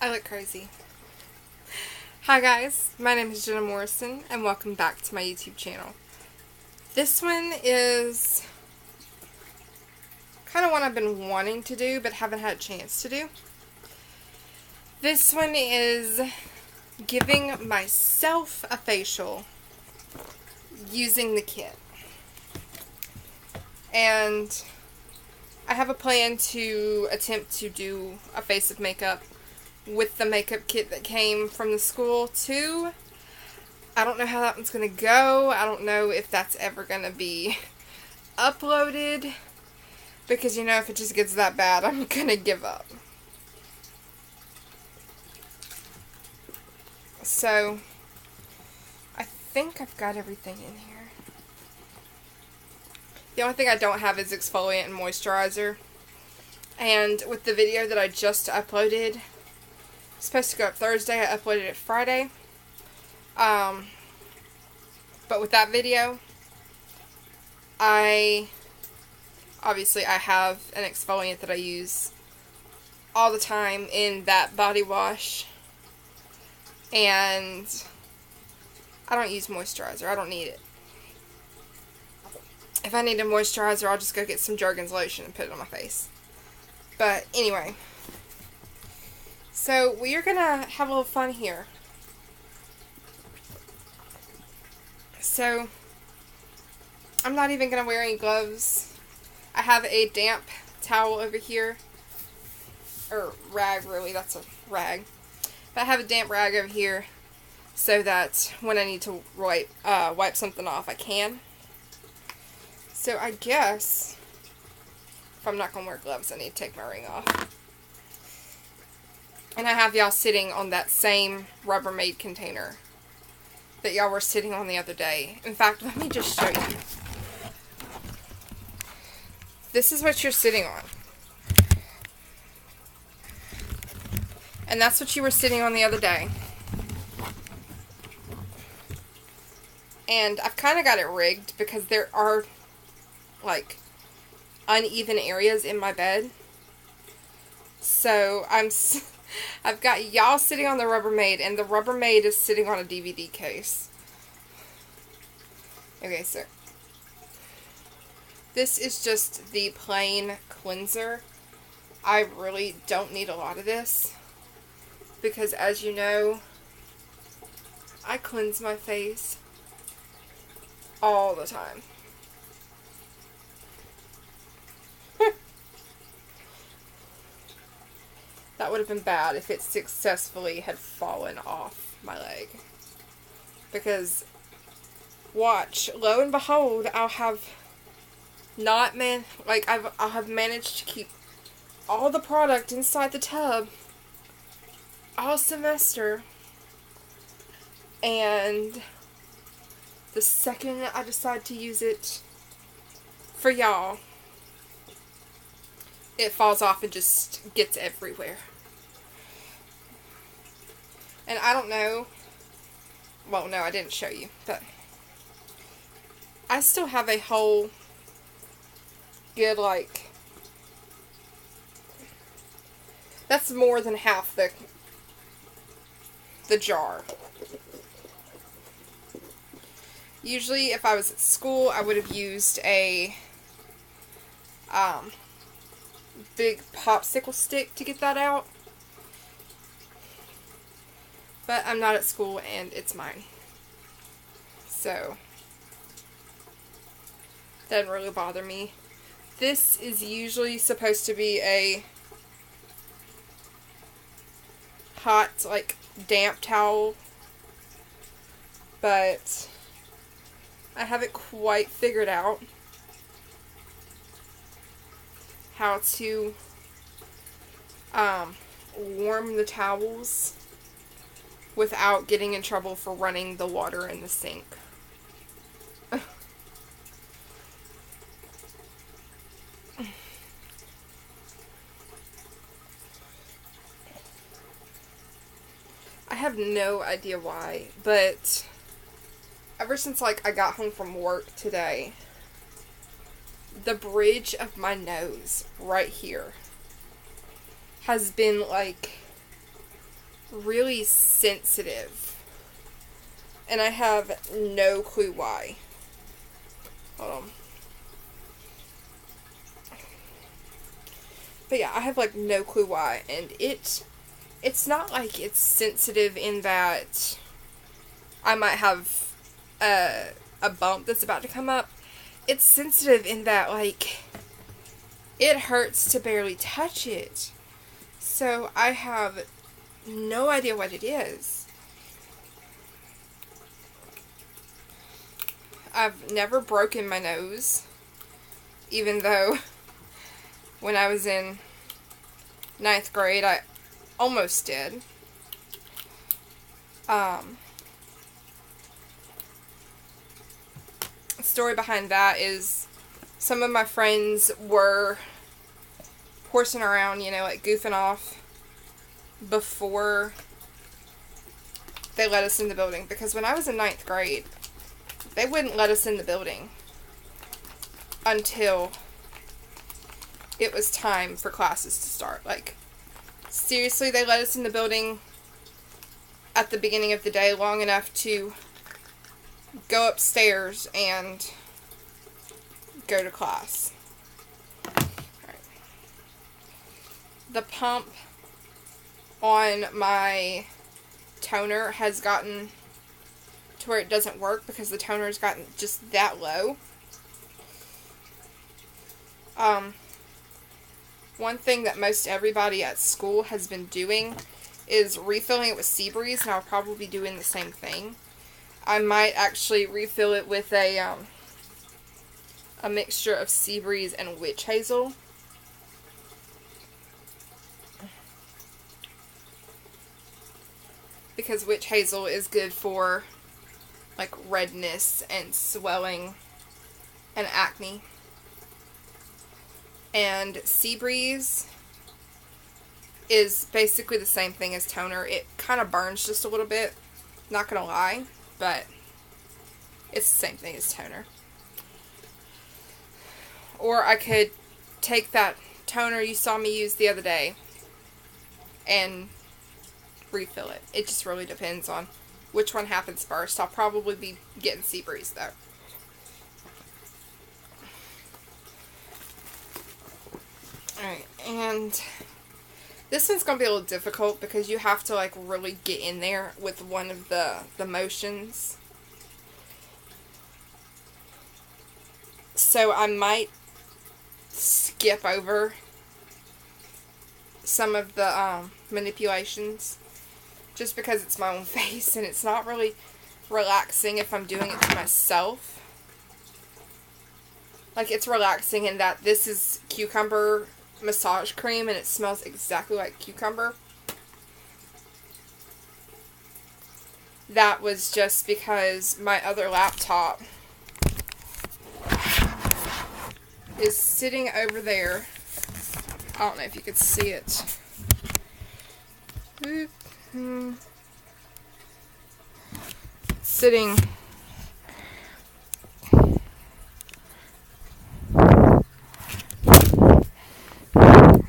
I look crazy. Hi guys, my name is Jenna Morrison and welcome back to my YouTube channel. This one is kind of one I've been wanting to do but haven't had a chance to do. This one is giving myself a facial using the kit. And I have a plan to attempt to do a face of makeup with the makeup kit that came from the school too. I don't know how that one's going to go. I don't know if that's ever going to be uploaded. Because, you know, if it just gets that bad, I'm going to give up. So, I think I've got everything in here. The only thing I don't have is exfoliant and moisturizer. And with the video that I just uploaded, it's supposed to go up Thursday, I uploaded it Friday. But with that video, obviously I have an exfoliant that I use all the time in that body wash. And I don't use moisturizer. I don't need it. If I need a moisturizer, I'll just go get some Jergens lotion and put it on my face. But anyway. So we are going to have a little fun here. So I'm not even going to wear any gloves. I have a damp towel over here. Or rag, really. That's a rag. But I have a damp rag over here so that when I need to wipe something off, I can. So I guess if I'm not going to wear gloves, I need to take my ring off. And I have y'all sitting on that same Rubbermaid container that y'all were sitting on the other day. In fact, let me just show you. This is what you're sitting on. And that's what you were sitting on the other day. And I've kind of got it rigged because there are, like, uneven areas in my bed. So I've got y'all sitting on the Rubbermaid, and the Rubbermaid is sitting on a DVD case. Okay, so this is just the plain cleanser. I really don't need a lot of this because, as you know, I cleanse my face all the time. That would have been bad if it successfully had fallen off my leg. Because, watch, lo and behold, I'll have I'll have managed to keep all the product inside the tub all semester. And the second I decide to use it for y'all, it falls off and just gets everywhere. And I don't know. Well, no, I didn't show you. But I still have a whole good, that's more than half the jar. Usually, if I was at school, I would have used a big popsicle stick to get that out. But I'm not at school and it's mine. So, doesn't really bother me. This is usually supposed to be a hot, damp towel. But I haven't quite figured out how to warm the towels without getting in trouble for running the water in the sink. I have no idea why, but ever since I got home from work today, the bridge of my nose right here has been really sensitive. And I have no clue why. Hold on. But yeah, I have like no clue why. And it's not like it's sensitive in that I might have a bump that's about to come up. It's sensitive in that, like, it hurts to barely touch it. So I have no idea what it is. I've never broken my nose, even though when I was in 9th grade, I almost did. The story behind that is some of my friends were horsing around, you know, like goofing off before they let us in the building. Because when I was in 9th grade, they wouldn't let us in the building until it was time for classes to start. Like, seriously, they let us in the building at the beginning of the day long enough to go upstairs and go to class. Right. The pump on my toner has gotten to where it doesn't work because the toner's gotten just that low. One thing that most everybody at school has been doing is refilling it with Seabreeze, and I'll probably be doing the same thing. I might actually refill it with a mixture of Seabreeze and witch hazel. Because witch hazel is good for like redness and swelling and acne. And Seabreeze is basically the same thing as toner. It kind of burns just a little bit, not gonna lie, but it's the same thing as toner. Or I could take that toner you saw me use the other day and refill it. It just really depends on which one happens first. I'll probably be getting Seabreeze though. Alright, and this one's going to be a little difficult because you have to like really get in there with one of the motions. So I might skip over some of the manipulations just because it's my own face and it's not really relaxing if I'm doing it to myself. Like, it's relaxing in that this is cucumber massage cream and it smells exactly like cucumber. That was just because my other laptop is sitting over there. I don't know if you could see it. Sitting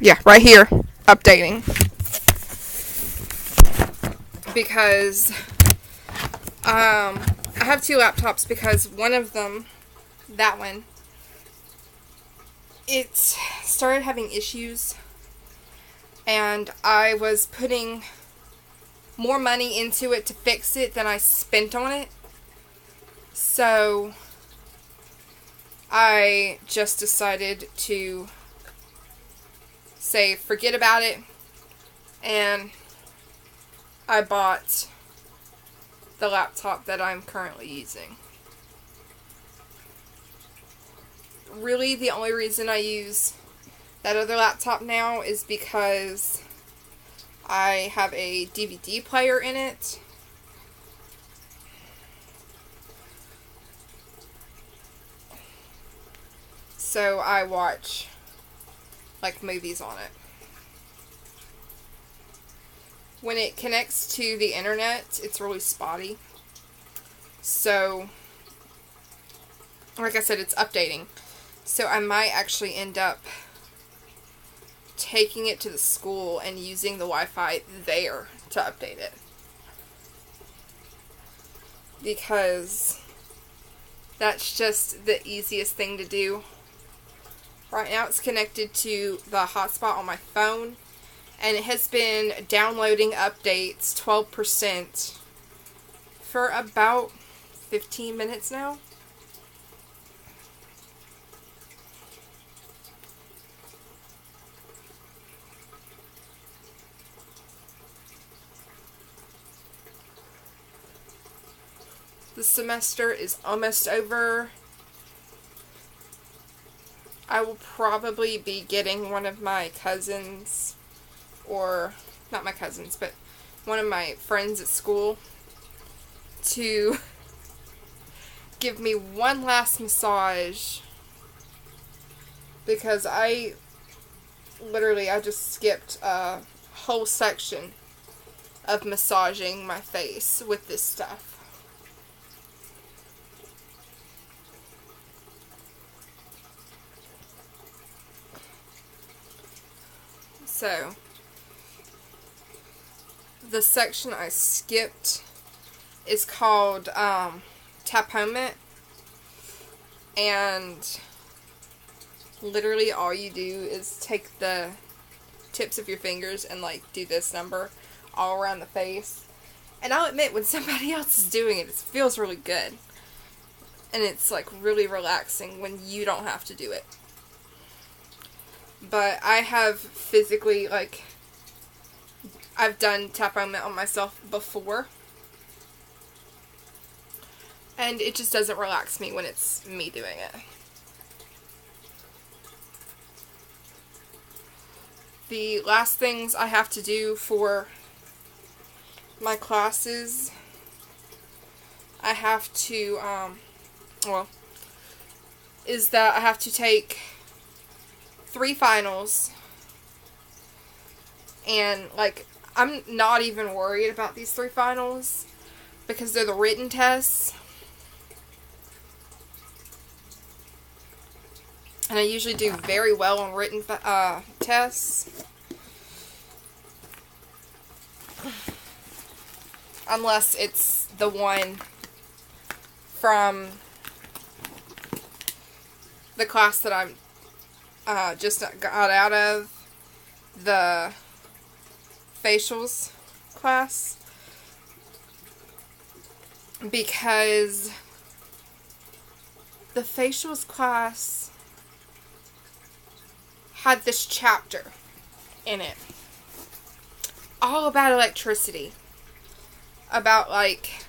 yeah, right here, updating. Because I have two laptops because one of them, that one, it started having issues and I was putting more money into it to fix it than I spent on it. So I just decided to say forget about it, and I bought the laptop that I'm currently using. Really, the only reason I use that other laptop now is because I have a DVD player in it. So I watch like movies on it. When it connects to the internet, it's really spotty. So, like I said, it's updating. So I might actually end up taking it to the school and using the Wi-Fi there to update it. Because that's just the easiest thing to do. Right now it's connected to the hotspot on my phone, and it has been downloading updates 12% for about 15 minutes now. The semester is almost over. I will probably be getting one of my cousins, or not my cousins, but one of my friends at school to give me one last massage, because I just skipped a whole section of massaging my face with this stuff. So, the section I skipped is called Tapomet, and literally all you do is take the tips of your fingers and like do this number all around the face. And I'll admit, when somebody else is doing it, it feels really good. And it's like really relaxing when you don't have to do it. But I have physically, like, I've done Tapomet on myself before. And it just doesn't relax me when it's me doing it. The last things I have to do for my classes, I have to, is that I have to take 3 finals, and like, I'm not even worried about these 3 finals because they're the written tests, and I usually do very well on written tests, unless it's the one from the class that I'm just got out of, the facials class, because the facials class had this chapter in it all about electricity, about like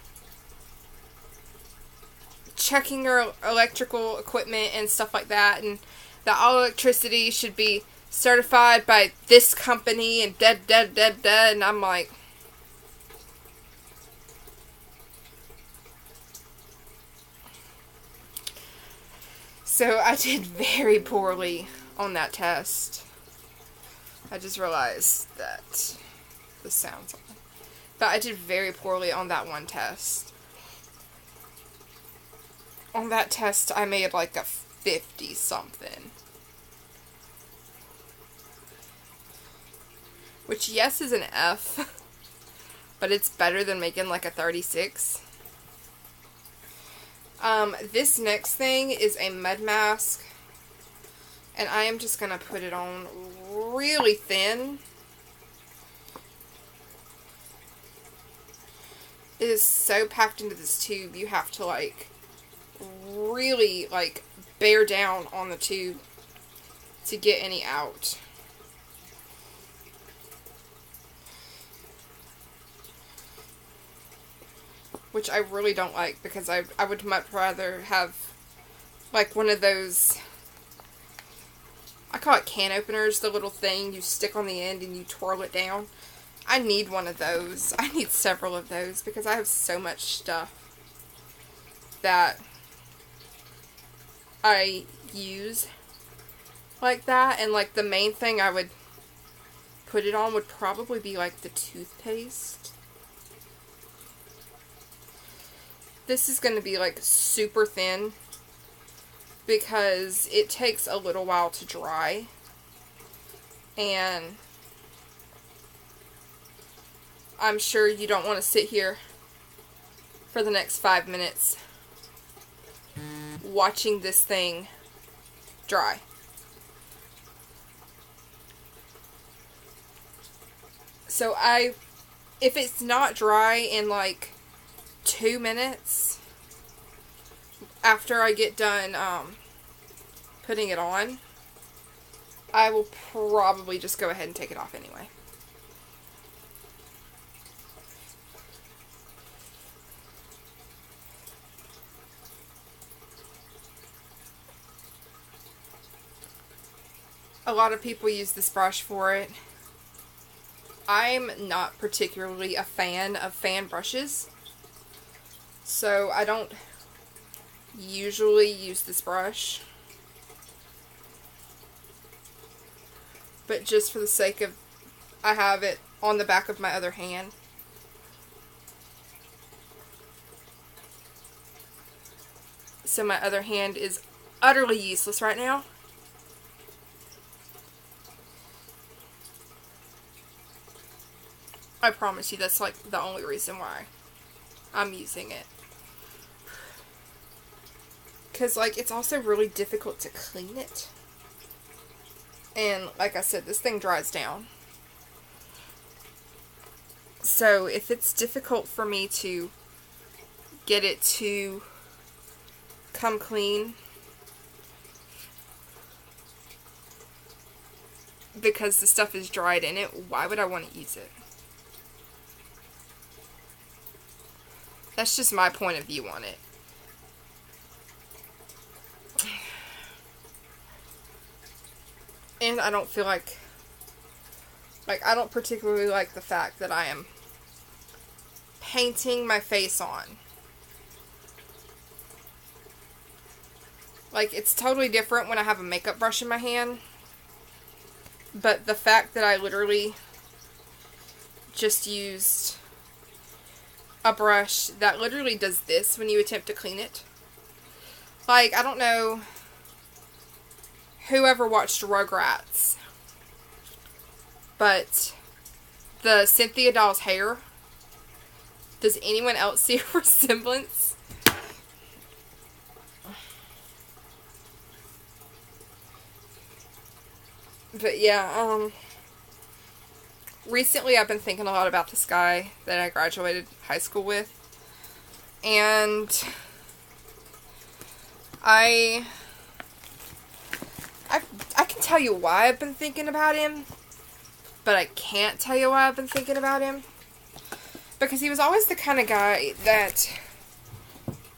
checking your electrical equipment and stuff like that, and that all electricity should be certified by this company and and I'm like, so I did very poorly on that test. I just realized that the sound's on. But I did very poorly on that one test. On that test, I made like a 50 something. Which, yes, is an F. But it's better than making like a 36. This next thing is a mud mask. And I am just going to put it on really thin. It is so packed into this tube, you have to like really like bear down on the tube to get any out. Which I really don't like, because I would much rather have like one of those, I call it can openers, the little thing you stick on the end and you twirl it down. I need one of those. I need several of those because I have so much stuff that I use like that, and like the main thing I would put it on would probably be like the toothpaste. This is going to be like super thin because it takes a little while to dry. And I'm sure you don't want to sit here for the next 5 minutes watching this thing dry. So if it's not dry in like 2 minutes after I get done putting it on, I will probably just go ahead and take it off anyway. A lot of people use this brush for it. I'm not particularly a fan of fan brushes, so I don't usually use this brush. But just for the sake of, I have it on the back of my other hand. So my other hand is utterly useless right now. I promise you that's like the only reason why I'm using it. Because like it's also really difficult to clean it. And like I said, this thing dries down. So if it's difficult for me to get it to come clean because the stuff is dried in it, why would I want to use it? That's just my point of view on it. And I don't feel like I don't particularly like the fact that I am painting my face on. Like, it's totally different when I have a makeup brush in my hand. But the fact that I literally just used a brush that literally does this when you attempt to clean it. Like, I don't know whoever watched Rugrats, but the Cynthia doll's hair, does anyone else see a resemblance? But yeah, recently I've been thinking a lot about this guy that I graduated high school with, and I can tell you why I've been thinking about him, but I can't tell you why I've been thinking about him, because he was always the kind of guy that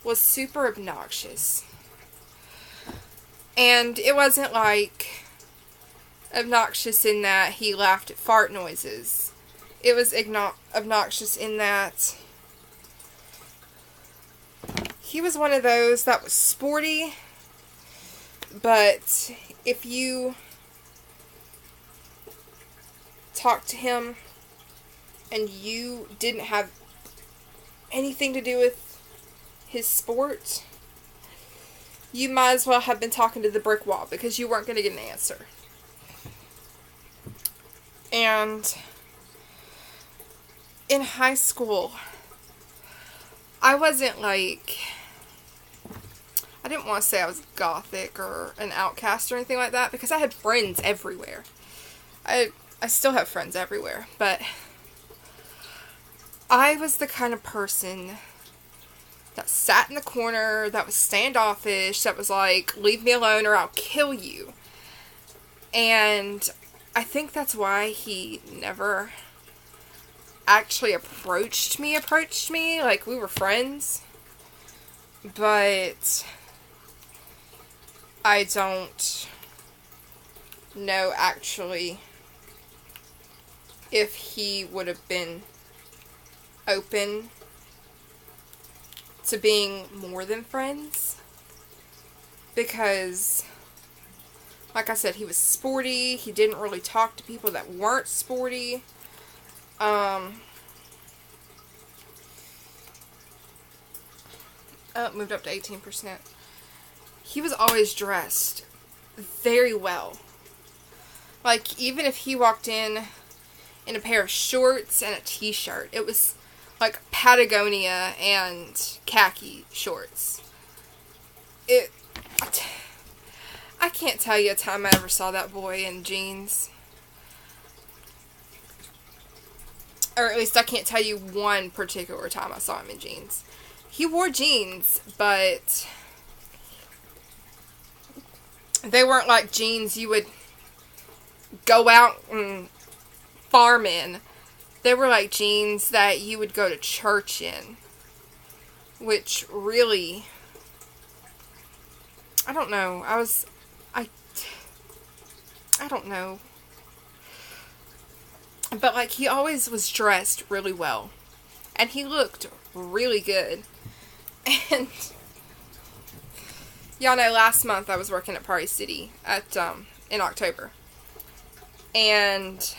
was super obnoxious, and it wasn't like obnoxious in that he laughed at fart noises. It was obnoxious in that he was one of those that was sporty, but if you talked to him and you didn't have anything to do with his sport, you might as well have been talking to the brick wall because you weren't going to get an answer. And in high school, I wasn't like, I didn't want to say I was gothic or an outcast or anything like that, because I had friends everywhere. I still have friends everywhere, but I was the kind of person that sat in the corner, that was standoffish, that was like, leave me alone or I'll kill you. And I think that's why he never actually approached me. Like, we were friends. But I don't know actually if he would have been open to being more than friends. Because, like I said, he was sporty. He didn't really talk to people that weren't sporty. Moved up to 18%. He was always dressed very well. Like, even if he walked in a pair of shorts and a t-shirt, it was like Patagonia and khaki shorts. I can't tell you a time I ever saw that boy in jeans. Or at least I can't tell you one particular time I saw him in jeans. He wore jeans, but they weren't like jeans you would go out and farm in. They were like jeans that you would go to church in. Which really, I don't know. I don't know. But like, he always was dressed really well. And he looked really good. And y'all know last month I was working at Party City in October. And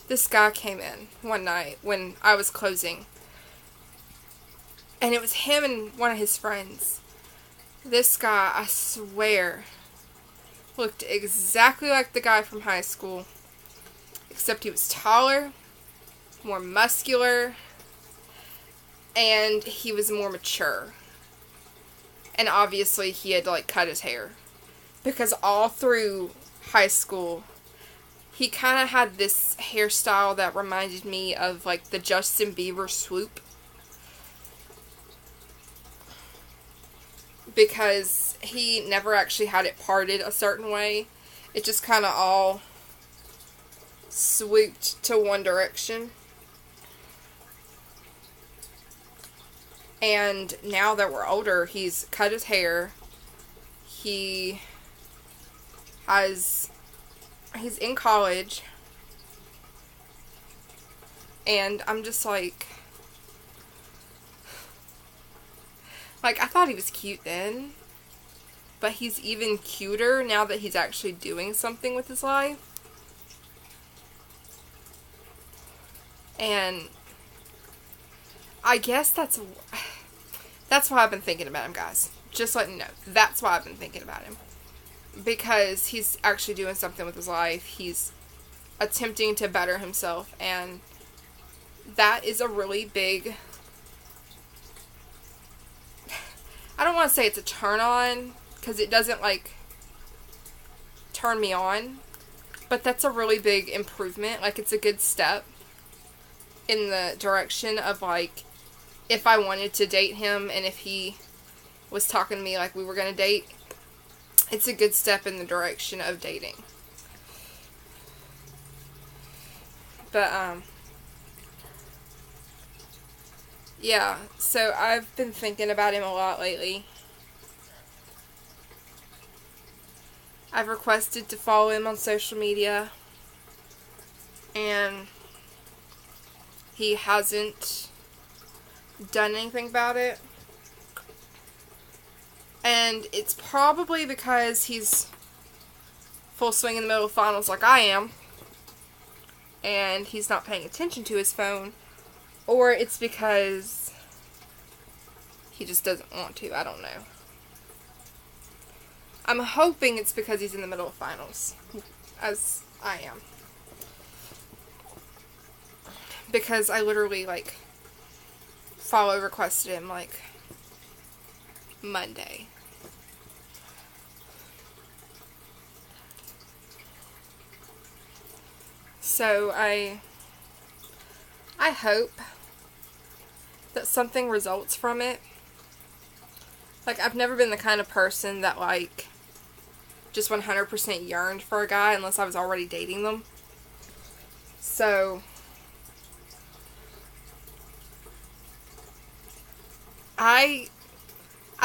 this guy came in one night when I was closing. And it was him and one of his friends. This guy, I swear, looked exactly like the guy from high school. Except he was taller, more muscular, and he was more mature. And obviously he had like cut his hair. Because all through high school, he kind of had this hairstyle that reminded me of like the Justin Bieber swoop. Because he never actually had it parted a certain way. It just kind of all swooped to one direction. And now that we're older, he's cut his hair. He's in college. And I'm just like, I thought he was cute then, but he's even cuter now that he's actually doing something with his life. And I guess that's why I've been thinking about him, guys. Just letting you know. That's why I've been thinking about him. Because he's actually doing something with his life. He's attempting to better himself, and that is a really big, I don't want to say it's a turn on, because it doesn't, like, turn me on, but that's a really big improvement. Like, it's a good step in the direction of, like, if I wanted to date him, and if he was talking to me like we were going to date, it's a good step in the direction of dating. But, yeah, so I've been thinking about him a lot lately. I've requested to follow him on social media, and he hasn't done anything about it. And it's probably because he's full swing in the middle of finals like I am, and he's not paying attention to his phone. Or it's because he just doesn't want to. I don't know. I'm hoping it's because he's in the middle of finals, as I am. Because I literally, like, follow requested him, like, Monday. So I hope that something results from it. Like, I've never been the kind of person that, like, just 100% yearned for a guy unless I was already dating them. So I've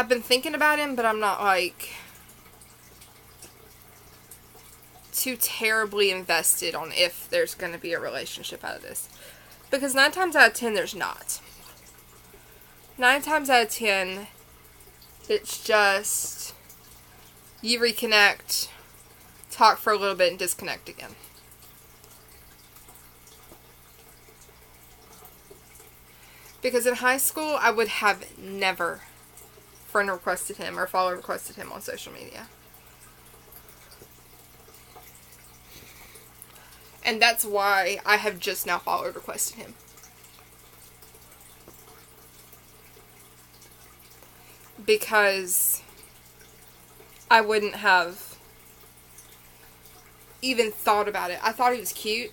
been thinking about him, but I'm not, like, too terribly invested on if there's going to be a relationship out of this. Because 9 times out of 10, there's not. 9 times out of 10, it's just you reconnect, talk for a little bit, and disconnect again. Because in high school, I would have never friend requested him or follow requested him on social media. And that's why I have just now follow requested him. Because I wouldn't have even thought about it. I thought he was cute.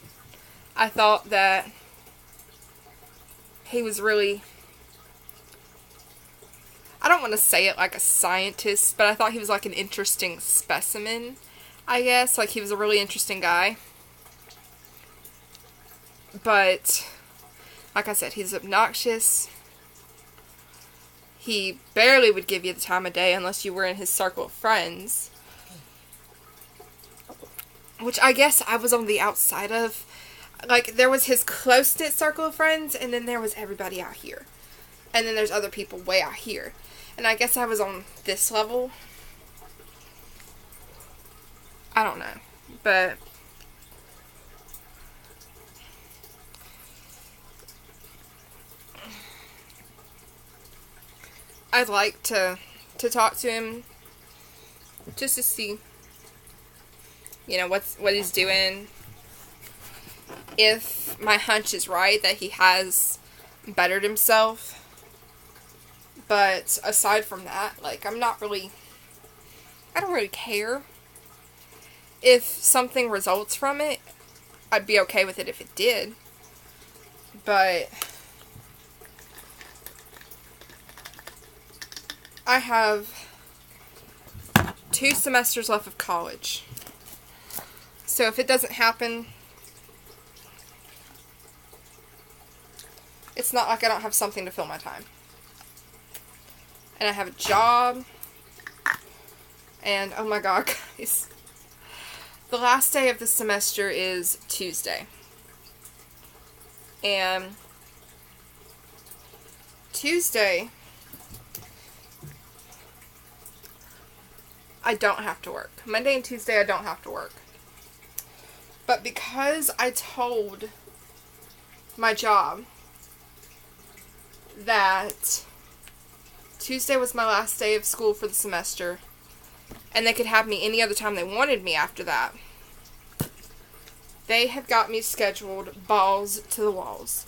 I thought that he was really, I don't want to say it like a scientist, but I thought he was like an interesting specimen, I guess. Like, he was a really interesting guy. But, like I said, he's obnoxious. He barely would give you the time of day unless you were in his circle of friends. Which I guess I was on the outside of. Like, there was his close-knit circle of friends, and then there was everybody out here. And then there's other people way out here. And I guess I was on this level. I don't know. But I'd like to talk to him just to see, you know, what he's doing. If my hunch is right that he has bettered himself. But aside from that, like, I don't really care. If something results from it, I'd be okay with it if it did. But I have 2 semesters left of college. So if it doesn't happen, it's not like I don't have something to fill my time. And I have a job. And, oh my god, guys. The last day of the semester is Tuesday. And Tuesday, I don't have to work. Monday and Tuesday, I don't have to work. But because I told my job that Tuesday was my last day of school for the semester, and they could have me any other time they wanted me after that, they have got me scheduled balls to the walls.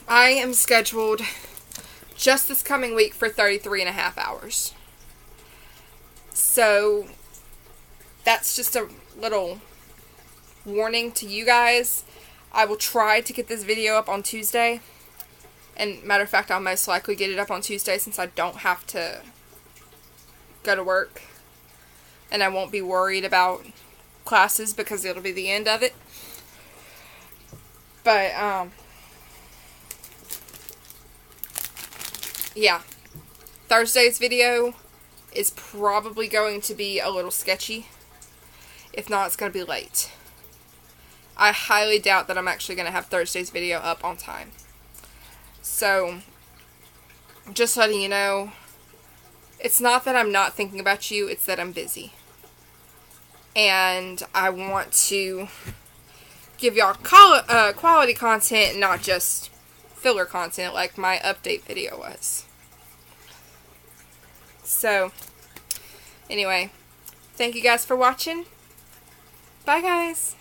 I am scheduled just this coming week for 33.5 hours. So that's just a little warning to you guys. I will try to get this video up on Tuesday. And matter of fact, I'll most likely get it up on Tuesday since I don't have to go to work. And I won't be worried about classes because it'll be the end of it. But, yeah. Thursday's video is probably going to be a little sketchy. If not, it's going to be late. I highly doubt that I'm actually going to have Thursday's video up on time. So, just letting you know, it's not that I'm not thinking about you, it's that I'm busy. And I want to give y'all quality content, not just filler content like my update video was. So, anyway, thank you guys for watching. Bye, guys.